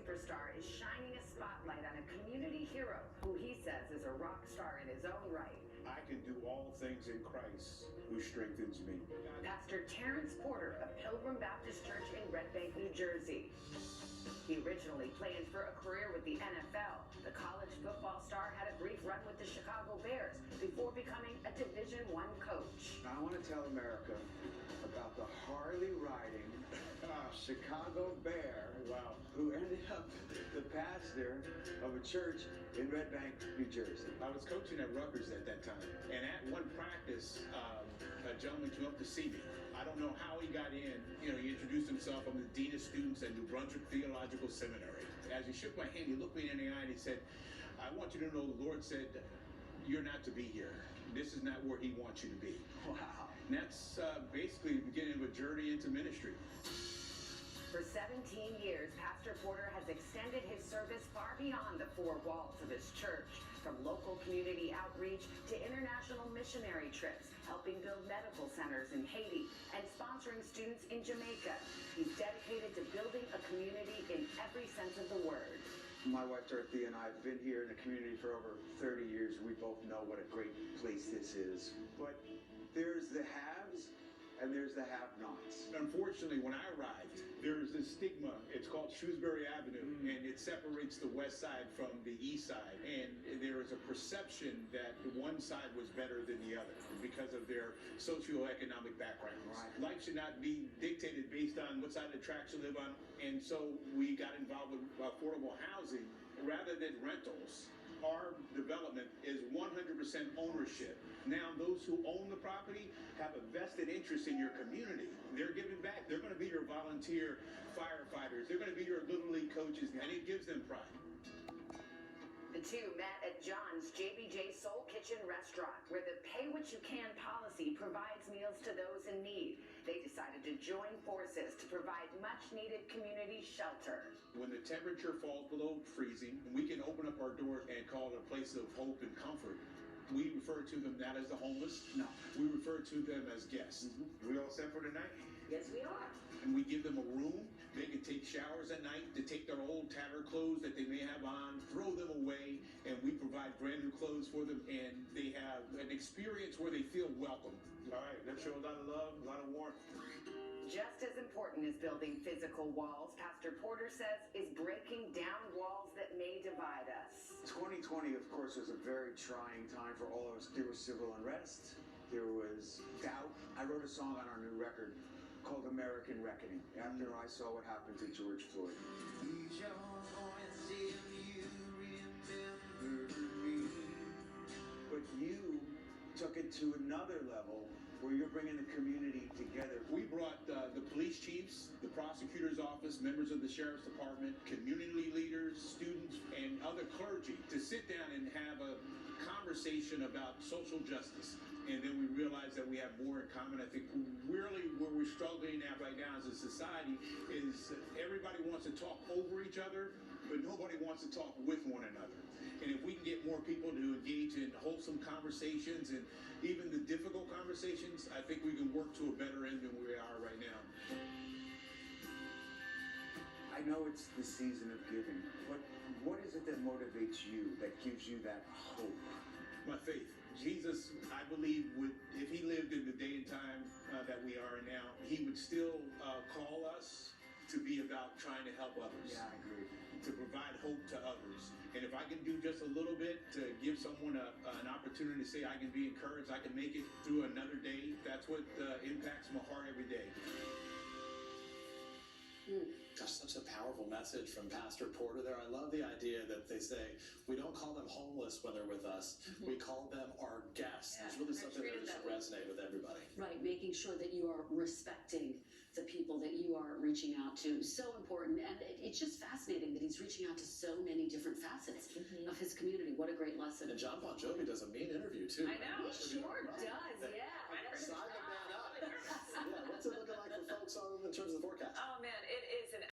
superstar is shining a spotlight on a community hero who he says is a rock star in his own right. I can do all things in Christ who strengthens me. Pastor Terrence Porter of Pilgrim Baptist Church in Red Bank, New Jersey. He originally planned for a career with the NFL. The college football star had a brief run with the Chicago Bears before becoming a Division I coach. I want to tell America about the Harley-riding Chicago Bear, who ended up the pastor of a church in Red Bank, New Jersey. I was coaching at Rutgers at that time, and at one practice, a gentleman came up to see me. I don't know how he got in. He introduced himself. I'm the dean of students at New Brunswick Theological Seminary. As he shook my hand, he looked me in the eye and he said, "I want you to know the Lord said you're not to be here. This is not where he wants you to be." Wow. And that's basically the beginning of a journey into ministry. For 17 years, Pastor Porter has extended his service far beyond the four walls of his church, from local community outreach to international missionary trips, helping build medical centers in Haiti and sponsoring students in Jamaica. He's dedicated to building a community in every sense of the word. My wife Dorothy and I have been here in the community for over 30 years. We both know what a great place this is. But there's the haves and there's the have-nots. Unfortunately, when I arrived, there's this stigma. It's called Shrewsbury Avenue, and it separates the west side from the east side. And there is a perception that one side was better than the other because of their socioeconomic backgrounds. Right. Life should not be dictated based on what side of the tracks you live on. And so we got involved with affordable housing rather than rentals. Our development is 100% ownership. Now, those who own the property have a vested interest in your community. They're giving back. They're going to be your volunteer firefighters. They're going to be your Little League coaches, and it gives them pride. The two met at John's JBJ Soul Kitchen restaurant, where the pay what you can policy provides meals to those in need. They decided to join forces to provide much-needed community shelter. When the temperature falls below freezing, we can open up our doors and call it a place of hope and comfort. We refer to them not as the homeless. No. We refer to them as guests. We all set for tonight? Yes, we are. And we give them a room. They can take showers at night, to take their old tattered clothes that they may have on, throw them away, and we provide brand new clothes for them, and they have an experience where they feel welcome. All right, let's show a lot of love, a lot of warmth. Just as important as building physical walls, Pastor Porter says, is breaking down walls that may divide us. 2020, of course, was a very trying time for all of us. There was civil unrest. There was doubt. I wrote a song on our new record called American Reckoning after I saw what happened to George Floyd. Use your voice if you remember me. But you took it to another level where you're bringing the community together. We brought the police chiefs, the prosecutor's office, members of the sheriff's department, community leaders, students, and other clergy to sit down and have a conversation about social justice. And then we realized that we have more in common. I think really where we're struggling at right now as a society is everybody wants to talk over each other, but nobody wants to talk with one another. And if we can get more people to engage in wholesome conversations and even the difficult conversations, I think we can work to a better end than we are right now. I know it's the season of giving, but what is it that motivates you, that gives you that hope? My faith. Jesus, I believe, would, if he lived in the day and time that we are in now, he would still call us to be about trying to help others. Yeah, I agree. To provide hope to others. And if I can do just a little bit to give someone an opportunity to say I can be encouraged, I can make it through another day, that's what impacts my heart every day. Gosh, such a powerful message from Pastor Porter there. I love the idea that they say, we don't call them homeless when they're with us. We call them our guests. Yeah, it's really something that just resonate with everybody. Right, making sure that you are respecting the people that you are reaching out to. So important. And it's just fascinating that he's reaching out to so many different facets of his community. What a great lesson. And Jon Bon Jovi does a mean interview, too. I know, he sure does, yeah. Sign the man up. Yeah, what's it looking like for folks in terms of the forecast? Oh man, it is an